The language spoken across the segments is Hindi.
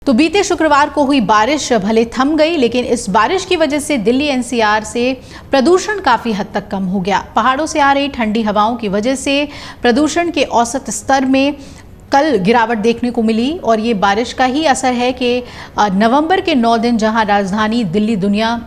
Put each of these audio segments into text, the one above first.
तो बीते शुक्रवार को हुई बारिश भले थम गई, लेकिन इस बारिश की वजह से दिल्ली एनसीआर से प्रदूषण काफ़ी हद तक कम हो गया। पहाड़ों से आ रही ठंडी हवाओं की वजह से प्रदूषण के औसत स्तर में कल गिरावट देखने को मिली और ये बारिश का ही असर है कि नवंबर के 9 दिन जहां राजधानी दिल्ली दुनिया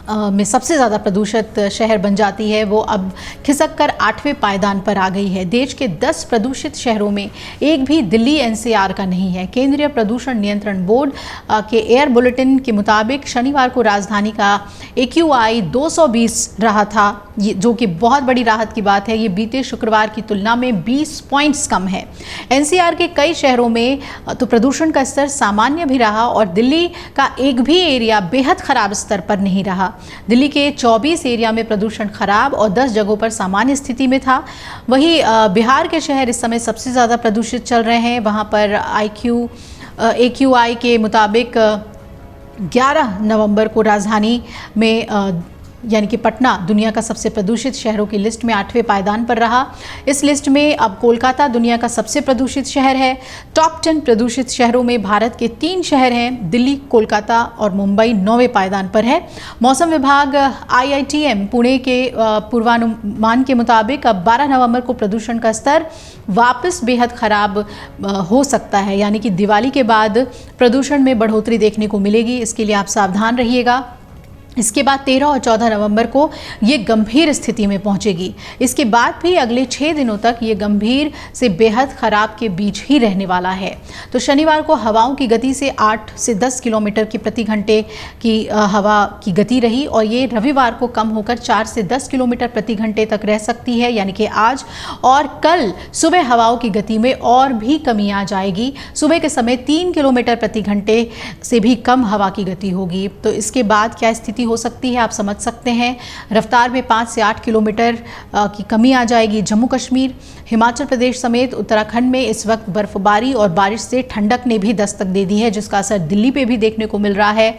में सबसे ज़्यादा प्रदूषित शहर बन जाती है, वो अब खिसक कर 8वें पायदान पर आ गई है। देश के 10 प्रदूषित शहरों में एक भी दिल्ली एनसीआर का नहीं है। केंद्रीय प्रदूषण नियंत्रण बोर्ड के एयर बुलेटिन के मुताबिक शनिवार को राजधानी का AQI 220 रहा था, जो कि बहुत बड़ी राहत की बात है। ये बीते शुक्रवार की तुलना में 20 पॉइंट्स कम है। एनसीआर के कई शहरों में तो प्रदूषण का स्तर सामान्य भी रहा और दिल्ली का एक भी एरिया बेहद खराब स्तर पर नहीं रहा। दिल्ली के 24 एरिया में प्रदूषण खराब और 10 जगहों पर सामान्य स्थिति में था। वहीं बिहार के शहर इस समय सबसे ज़्यादा प्रदूषित चल रहे हैं। वहाँ पर AQI के मुताबिक 11 नवंबर को राजधानी में यानी कि पटना दुनिया का सबसे प्रदूषित शहरों की लिस्ट में 8वें पायदान पर रहा। इस लिस्ट में अब कोलकाता दुनिया का सबसे प्रदूषित शहर है। टॉप 10 प्रदूषित शहरों में भारत के 3 शहर हैं, दिल्ली, कोलकाता और मुंबई 9वें पायदान पर है। मौसम विभाग IITM पुणे के पूर्वानुमान के मुताबिक अब 12 नवंबर को प्रदूषण का स्तर वापस बेहद खराब हो सकता है, यानी कि दिवाली के बाद प्रदूषण में बढ़ोतरी देखने को मिलेगी। इसके लिए आप सावधान रहिएगा। इसके बाद 13 और 14 नवंबर को ये गंभीर स्थिति में पहुंचेगी। इसके बाद भी अगले 6 दिनों तक ये गंभीर से बेहद खराब के बीच ही रहने वाला है। तो शनिवार को हवाओं की गति से 8 से 10 किलोमीटर की प्रति घंटे की हवा की गति रही और ये रविवार को कम होकर 4 से 10 किलोमीटर प्रति घंटे तक रह सकती है, यानी कि आज और कल सुबह हवाओं की गति में और भी कमी आ जाएगी। सुबह के समय 3 किलोमीटर प्रति घंटे से भी कम हवा की गति होगी। तो इसके बाद क्या स्थिति हो सकती है आप समझ सकते हैं। रफ्तार में 5 से 8 किलोमीटर की कमी आ जाएगी। जम्मू कश्मीर, हिमाचल प्रदेश समेत उत्तराखंड में इस वक्त बर्फबारी और बारिश से ठंडक ने भी दस्तक दे दी है, जिसका असर दिल्ली पे भी देखने को मिल रहा है।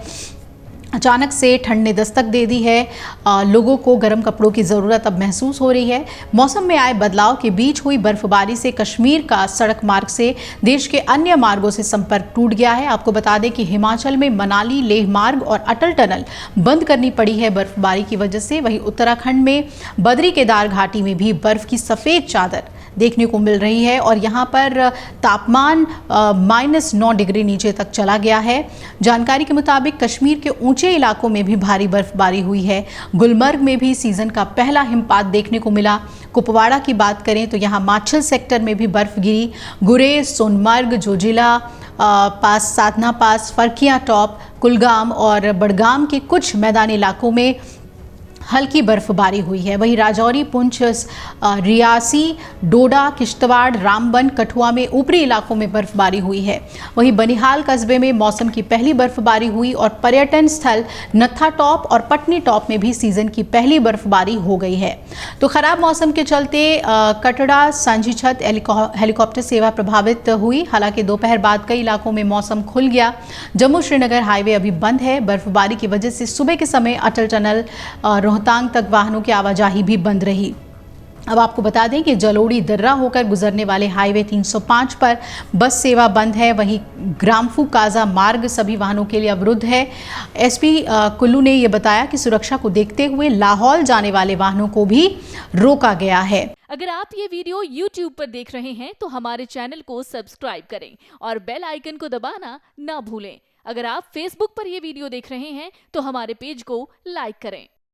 अचानक से ठंड ने दस्तक दे दी है। लोगों को गर्म कपड़ों की ज़रूरत अब महसूस हो रही है। मौसम में आए बदलाव के बीच हुई बर्फबारी से कश्मीर का सड़क मार्ग से देश के अन्य मार्गों से संपर्क टूट गया है। आपको बता दें कि हिमाचल में मनाली लेह मार्ग और अटल टनल बंद करनी पड़ी है बर्फबारी की वजह से। वहीं उत्तराखंड में बद्री केदार घाटी में भी बर्फ की सफ़ेद चादर देखने को मिल रही है और यहाँ पर तापमान -9 डिग्री नीचे तक चला गया है। जानकारी के मुताबिक कश्मीर के ऊंचे इलाकों में भी भारी बर्फबारी हुई है। गुलमर्ग में भी सीजन का पहला हिमपात देखने को मिला। कुपवाड़ा की बात करें तो यहाँ माछिल सेक्टर में भी बर्फ गिरी। गुरेज, सोनमर्ग, जोजिला पास, साधना पास, फरकिया टॉप, कुलगाम और बडगाम के कुछ मैदानी इलाकों में हल्की बर्फबारी हुई है। वहीं राजौरी, पुंछ, रियासी, डोडा, किश्तवाड़, रामबन, कठुआ में ऊपरी इलाकों में बर्फबारी हुई है। वहीं बनिहाल कस्बे में मौसम की पहली बर्फबारी हुई और पर्यटन स्थल नत्था टॉप और पटनी टॉप में भी सीजन की पहली बर्फबारी हो गई है। तो खराब मौसम के चलते कटड़ा, सांझीछत हेलीकॉप्टर सेवा प्रभावित हुई। हालांकि दोपहर बाद कई इलाकों में मौसम खुल गया। जम्मू श्रीनगर हाईवे अभी बंद है। बर्फबारी की वजह से सुबह के समय अटल टनल रोहतांग तक वाहनों की आवाजाही भी बंद रही। अब आपको बता दें कि जलोड़ी दर्रा होकर गुजरने वाले हाईवे 305 पर बस सेवा बंद है। वहीं ग्रामफू काजा मार्ग सभी वाहनों के लिए अवरुद्ध है। SP कुल्लू ने यह बताया कि सुरक्षा को देखते हुए लाहौल जाने वाले वाहनों को भी रोका गया है। अगर आप ये वीडियो YouTube पर देख रहे हैं तो हमारे चैनल को सब्सक्राइब करें और बेल आइकन को दबाना ना भूलें। अगर आप Facebook पर ये वीडियो देख रहे हैं तो हमारे पेज को लाइक करें।